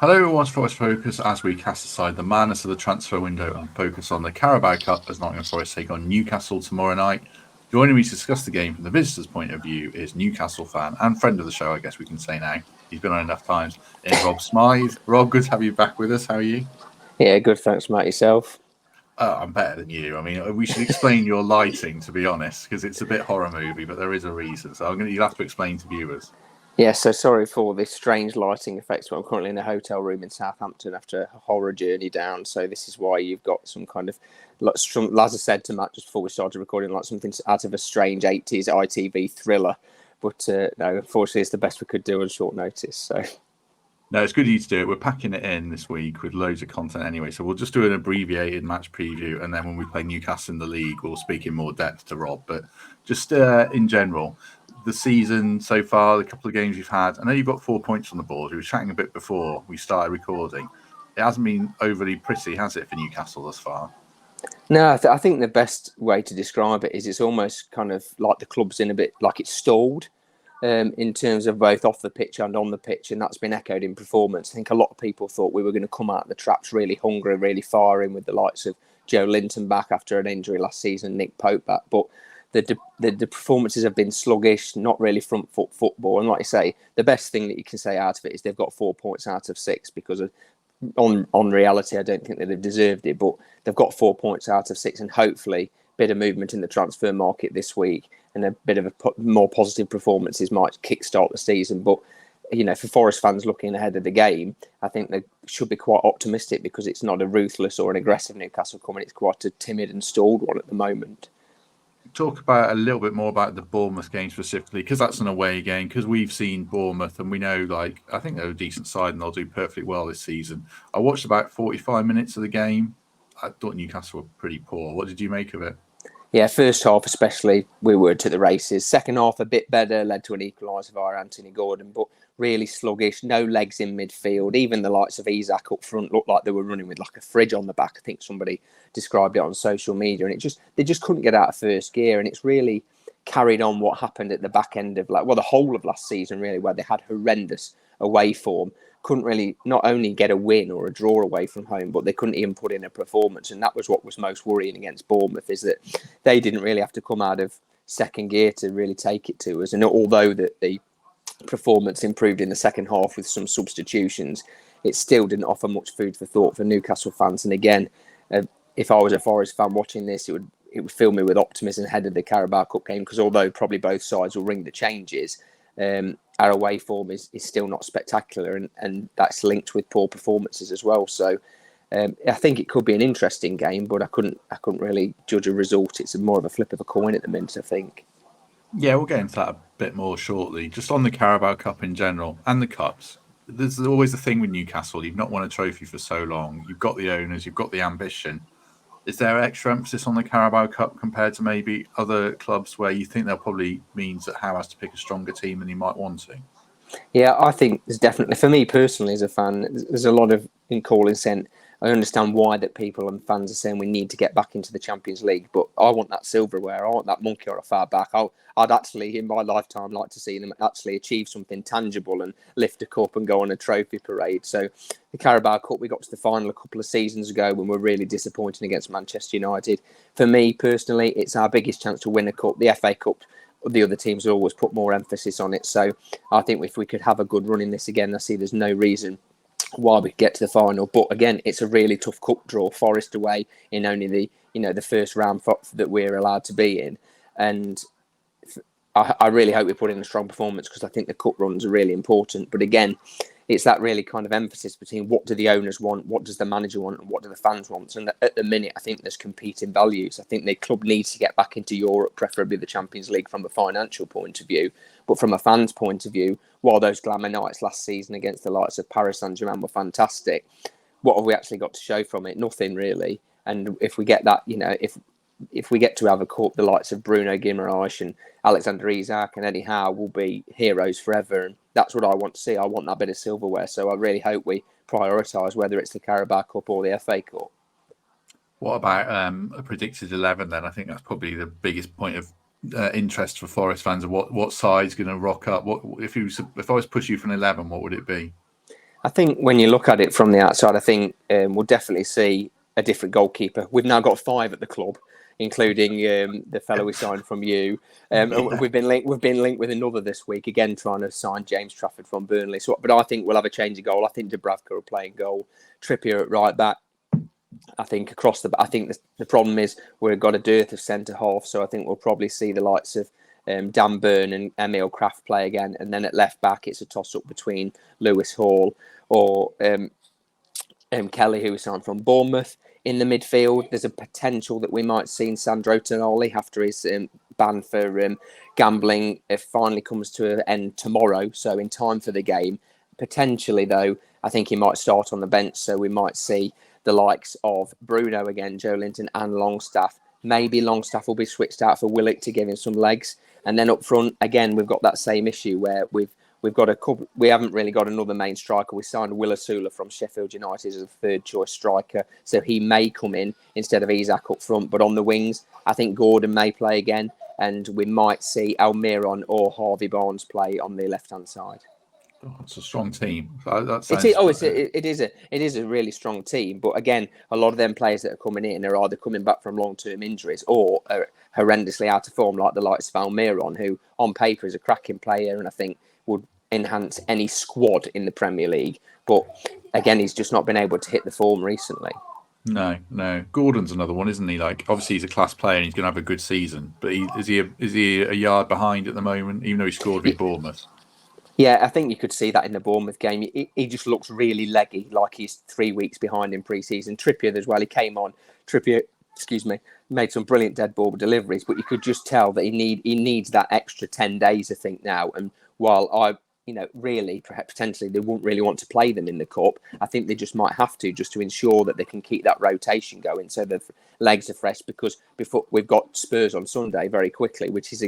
Hello everyone's Forest Focus as we cast aside the madness of the transfer window and focus on the Carabao Cup as Nottingham Forest take on Newcastle tomorrow night. Joining me to discuss the game from the visitor's point of view is Newcastle fan and friend of the show, I guess we can say now. He's been on enough times. In Rob Smyth. Rob, good to have you back with us. How are you? Yeah, good. Thanks, Matt. Yourself? I'm better than you. I mean, we should explain your lighting, to be honest, because it's a bit horror movie, but there is a reason. So you'll have to explain to viewers. Yeah, so sorry for this strange lighting effects, but I'm currently in a hotel room in Southampton after a horror journey down. So this is why you've got some kind of, like as I said to Matt just before we started recording, like something out of a strange 80s ITV thriller. But no, unfortunately, it's the best we could do on short notice. So No, it's good of you to do it. We're packing it in this week with loads of content anyway. So we'll just do an abbreviated match preview. And then when we play Newcastle in the league, we'll speak in more depth to Rob. But just in general, the season so far, the couple of games you've had, I know you've got 4 points on the board. We were chatting a bit before we started recording. It hasn't been overly pretty, has it, for Newcastle thus far? no, I think the best way to describe it is it's almost kind of like the club's in a bit like it's stalled. In terms of both off the pitch and on the pitch, and that's been echoed in performance. I think a lot of people thought we were going to come out of the traps really hungry, really firing with the likes of Joe Linton back after an injury last season, Nick Pope back, but the performances have been sluggish, not really front foot football. And like you say, the best thing that you can say out of it is they've got 4 points out of 6 because on reality, I don't think that they've deserved it, but they've got 4 points out of 6, and hopefully a bit of movement in the transfer market this week and a bit of more positive performances might kickstart the season. But for Forest fans looking ahead of the game, I think they should be quite optimistic because it's not a ruthless or an aggressive Newcastle coming. It's quite a timid and stalled one at the moment. Talk about a little bit more about the Bournemouth game specifically, because that's an away game, because we've seen Bournemouth and we know, I think they're a decent side and they'll do perfectly well this season. I watched about 45 minutes of the game. I thought Newcastle were pretty poor. What did you make of it? Yeah, first half especially, we were to the races. Second half, a bit better, led to an equaliser via Anthony Gordon, but really sluggish, no legs in midfield. Even the likes of Isak up front looked like they were running with like a fridge on the back. I think somebody described it on social media, and they just couldn't get out of first gear. And it's really carried on what happened at the back end of the whole of last season, really, where they had horrendous away form. Couldn't really not only get a win or a draw away from home, but they couldn't even put in a performance. And that was what was most worrying against Bournemouth, is that they didn't really have to come out of second gear to really take it to us. And although that the performance improved in the second half with some substitutions, it still didn't offer much food for thought for Newcastle fans. And again, if I was a Forest fan watching this, it would fill me with optimism ahead of the Carabao Cup game, because although probably both sides will ring the changes, our away form is still not spectacular, and that's linked with poor performances as well. So I think it could be an interesting game, but I couldn't really judge a result. It's more of a flip of a coin at the minute, I think. Yeah, we'll get into that a bit more shortly. Just on the Carabao Cup in general and the Cups, there's always the thing with Newcastle. You've not won a trophy for so long. You've got the owners, you've got the ambition. Is there extra emphasis on the Carabao Cup compared to maybe other clubs where you think they'll probably means that Howe has to pick a stronger team than he might want to? Yeah, I think there's definitely, for me personally as a fan, there's a lot of in calling sent. I understand why that people and fans are saying we need to get back into the Champions League, but I want that silverware. I want that monkey or a far back. I'd actually, in my lifetime, like to see them actually achieve something tangible and lift a cup and go on a trophy parade. So the Carabao Cup, we got to the final a couple of seasons ago when we were really disappointing against Manchester United. For me personally, it's our biggest chance to win a cup. The FA Cup, the other teams will always put more emphasis on it. So I think if we could have a good run in this again, I see there's no reason why we get to the final. But again, it's a really tough cup draw. Forest away in only the first round that we're allowed to be in, and I really hope we put in a strong performance, because I think the cup runs are really important. But again, it's that really kind of emphasis between what do the owners want, what does the manager want, and what do the fans want. And at the minute, I think there's competing values. I think the club needs to get back into Europe, preferably the Champions League, from a financial point of view. But from a fan's point of view, while those glamour nights last season against the likes of Paris Saint-Germain were fantastic, what have we actually got to show from it? Nothing really. And if we get that, if we get to have a cup, the likes of Bruno Guimaraes and Alexander Isak and Eddie Howe will be heroes forever. And that's what I want to see. I want that bit of silverware. So I really hope we prioritise whether it's the Carabao Cup or the FA Cup. What about a predicted 11 then? I think that's probably the biggest point of interest for Forest fans. Of what side's going to rock up? What if I was to push you for an 11, what would it be? I think when you look at it from the outside, I think we'll definitely see a different goalkeeper. We've now got 5 at the club, including the fellow we signed from you. Yeah. We've been linked with another this week, again trying to sign James Trafford from Burnley. So, but I think we'll have a change of goal. I think Dubravka will play in goal, Trippier at right back. I think I think the problem is we've got a dearth of centre half, so I think we'll probably see the likes of Dan Burn and Emil Kraft play again, and then at left back it's a toss up between Lewis Hall or Kelly, who was signed from Bournemouth. In the midfield, there's a potential that we might see Sandro Tonali after his ban for gambling. It finally comes to an end tomorrow, so in time for the game. Potentially, though, I think he might start on the bench, so we might see the likes of Bruno again, Joe Linton and Longstaff. Maybe Longstaff will be switched out for Willock to give him some legs. And then up front, again, we've got that same issue where we've got a couple. We haven't really got another main striker. We signed Willasula from Sheffield United as a third choice striker, so he may come in instead of Isak up front. But on the wings, I think Gordon may play again, and we might see Almiron or Harvey Barnes play on the left hand side. Oh, it's a strong team. It is a really strong team. But again, a lot of them players that are coming in are either coming back from long-term injuries or are horrendously out of form, like the likes of Almiron, who on paper is a cracking player and I think would enhance any squad in the Premier League. But again, he's just not been able to hit the form recently. No. Gordon's another one, isn't he? Like, obviously he's a class player and he's going to have a good season, but is he a yard behind at the moment, even though he scored with Bournemouth? Yeah, I think you could see that in the Bournemouth game. He just looks really leggy, like he's 3 weeks behind in pre-season. Trippier as well, he came on. Trippier, made some brilliant dead ball deliveries, but you could just tell that he needs that extra 10 days, I think, now. And while really, perhaps potentially they wouldn't really want to play them in the Cup, I think they just might have to, just to ensure that they can keep that rotation going so the legs are fresh, because before we've got Spurs on Sunday very quickly, which is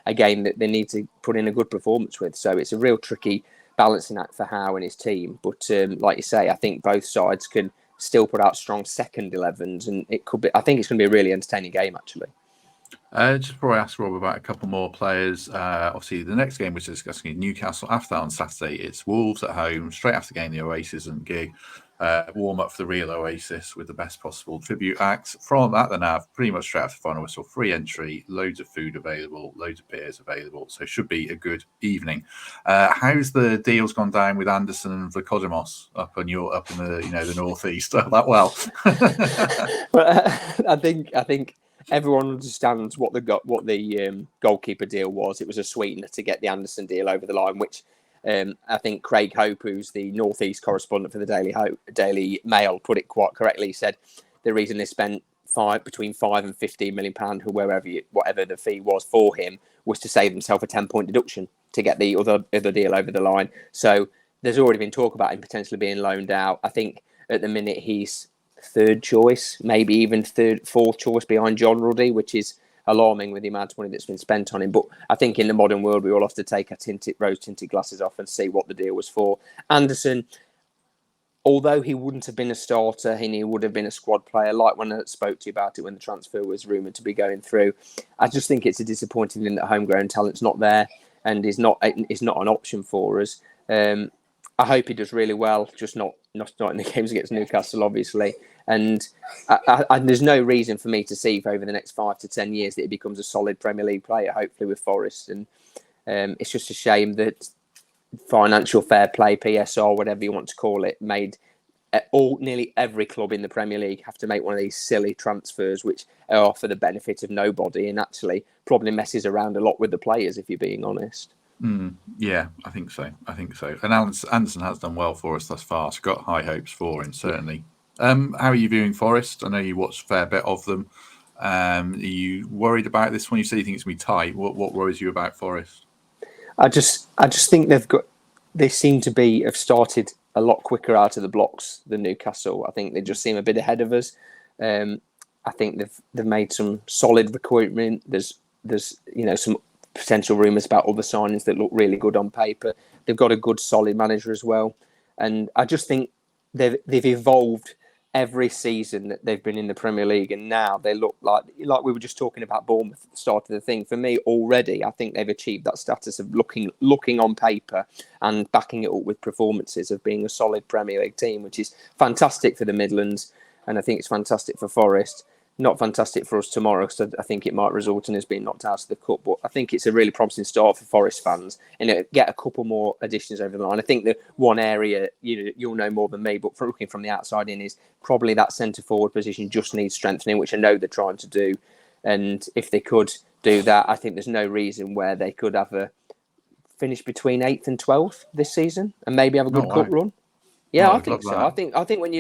a game that they need to put in a good performance with. So it's a real tricky balancing act for Howe and his team. But like you say, I think both sides can still put out strong second 11s, and it could be. I think it's going to be a really entertaining game, actually. Just before I ask Rob about a couple more players, obviously the next game we're discussing is Newcastle. After that on Saturday, it's Wolves at home. Straight after the game, the Oasis and gig. Warm up for the real Oasis with the best possible tribute acts. From that, then have pretty much straight after the final whistle, free entry, loads of food available, loads of beers available. So should be a good evening. How's the deals gone down with Anderson and Vlachodimos up in the northeast? That well. Well, I think everyone understands what the goalkeeper deal was. It was a sweetener to get the Anderson deal over the line, which I think Craig Hope, who's the Northeast correspondent for the Daily Mail, put it quite correctly. He said the reason they spent between £5 and £15 million, whatever the fee was for him, was to save themselves a 10-point deduction to get the other deal over the line. So there's already been talk about him potentially being loaned out. I think at the minute he's third choice, maybe even fourth choice behind John Ruddy, which is alarming with the amount of money that's been spent on him. But I think in the modern world, we all have to take our rose-tinted glasses off and see what the deal was for. Anderson, although he wouldn't have been a starter, he would have been a squad player, like when I spoke to you about it when the transfer was rumoured to be going through. I just think it's a disappointing thing that homegrown talent's not there and is not an option for us. I hope he does really well, just not in the games against Newcastle, obviously. And there's no reason for me to see over the next 5 to 10 years that he becomes a solid Premier League player, hopefully with Forest. And it's just a shame that financial fair play, PSR, whatever you want to call it, made nearly every club in the Premier League have to make one of these silly transfers, which are for the benefit of nobody and actually probably messes around a lot with the players, if you're being honest. Yeah, I think so. And Anderson has done well for us thus far. So got high hopes for him, certainly. How are you viewing Forest? I know you watched a fair bit of them. Are you worried about this one? You say you think it's going to be tight. What worries you about Forest? I just think they seem to have started a lot quicker out of the blocks than Newcastle. I think they just seem a bit ahead of us. I think they've made some solid recruitment. There's some potential rumours about other signings that look really good on paper. They've got a good solid manager as well, and I just think they've evolved every season that they've been in the Premier League, and now they look like we were just talking about Bournemouth at the start of the thing. For me, already, I think they've achieved that status of looking on paper and backing it up with performances of being a solid Premier League team, which is fantastic for the Midlands, and I think it's fantastic for Forest. Not fantastic for us tomorrow, because I think it might result in us being knocked out of the cup. But I think it's a really promising start for Forest fans, and get a couple more additions over the line. I think the one area you'll know more than me, but for looking from the outside in, is probably that centre forward position just needs strengthening, which I know they're trying to do. And if they could do that, I think there's no reason where they could have a finish between 8th and 12th this season, and maybe have a good cup run. Yeah, I think so. I think when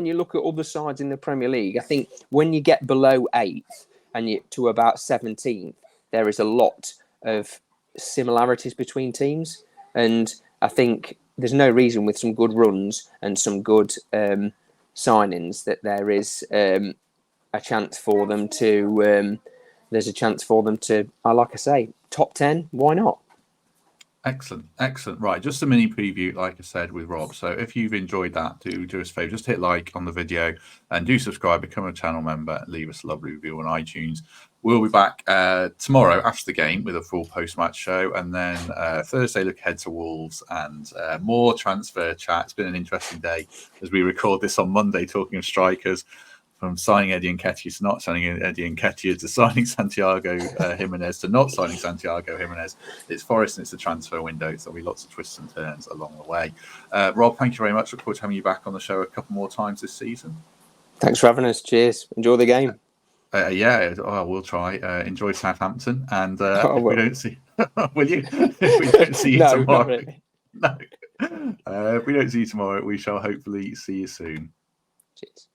you look at other sides in the Premier League, I think when you get below 8th and you to about 17th, there is a lot of similarities between teams, and I think there's no reason with some good runs and some good signings that there is a chance for them to. There's a chance for them to, like I say, top 10. Why not? Excellent. Right, just a mini preview, like I said, with Rob. So if you've enjoyed that, do us a favour, just hit like on the video and do subscribe, become a channel member, and leave us a lovely review on iTunes. We'll be back tomorrow after the game with a full post-match show, and then Thursday look ahead to Wolves and more transfer chat. It's been an interesting day as we record this on Monday, talking of strikers. From signing Eddie Nketiah to not signing Eddie Nketiah, to signing Santiago Jimenez to not signing Santiago Jimenez. It's Forest and it's the transfer window, so there'll be lots of twists and turns along the way. Rob, thank you very much. Look forward to having you back on the show a couple more times this season. Thanks for having us. Cheers. Enjoy the game. We'll try. Enjoy Southampton, and if we don't see, will you? If we don't see you tomorrow, not really. No. If we don't see you tomorrow, we shall hopefully see you soon. Cheers.